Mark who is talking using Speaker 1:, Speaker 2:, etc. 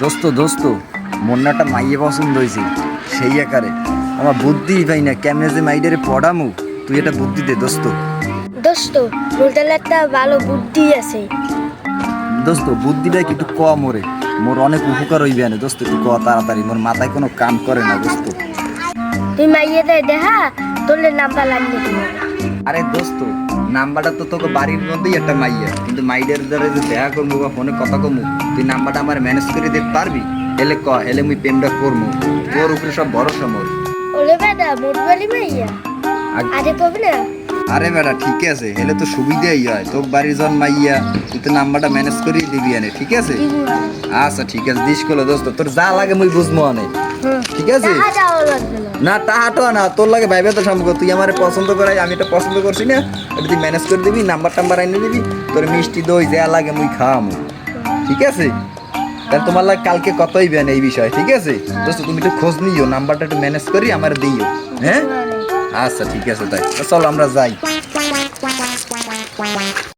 Speaker 1: দোস্ত দোস্ত মোর না একটা মাইয়ে পছন্দ হয়েছে সেই আকারে আমার বুদ্ধি ভাই না কেমনে যে মাইডারে পড়ামু তুই এটা বুদ্ধি দে দোস্ত।
Speaker 2: দোস্ত মোটালে একটা ভালো বুদ্ধি আছে।
Speaker 1: দোস্ত বুদ্ধিটা কি একটু কম ওরে, মোর অনেক উপকার হইবে না দোস্ত, একটু ক তাড়াতাড়ি, মোর মাথায় কোনো কাম করে না দোস্ত।
Speaker 2: তুই মাইয়ে দেয় দেখা তোলে নাম্বার লাগবে তোমার।
Speaker 1: আরে দোস্ত নাম্বারটা তো তোকে বাড়ির মধ্যেই একটা মাইয়া, কিন্তু মাইডের দ্বারা যে দেখা করবো বা ফোনে কথা কমু, তুই নাম্বারটা আমার ম্যানেজ করে দিতে পারবি? এলে ক, এলে মুই প্রেমটা করবো, তোর উপরে সব ভরসা মোর।
Speaker 2: ওলে বেটা মোটবালি মাইয়া আরে পাবি না।
Speaker 1: আরে বেটা ঠিক আছে, এলে তো সুবিধাই হয়, তোর বাড়ির জন মাইয়া, তুই তো নাম্বারটা ম্যানেজ করে দিবি আনে, ঠিক আছে? আচ্ছা ঠিক আছে, দিস করলো দোস্ত, তোর যা লাগে মুই বুঝবো আনে, ঠিক আছে? না টাহাটো না, তোর লাগে ভাইবে তো সম্পর্ক, তুই আমার পছন্দ করাই, আমি এটা পছন্দ করছি না, এটা তুই ম্যানেজ করে দিবি, নাম্বার টাম্বার আইনে দিবি, তোর মিষ্টি দই যা লাগে মুই খাওয়ামু, ঠিক আছে? তাহলে তোমার লাগে কালকে কতই বেন এই বিষয়, ঠিক আছে দোস্ত? তুমি একটু খোঁজ নিও, নাম্বারটা একটু ম্যানেজ করি আমার দিও, হ্যাঁ? আচ্ছা ঠিক আছে, তাই চলো আমরা যাই।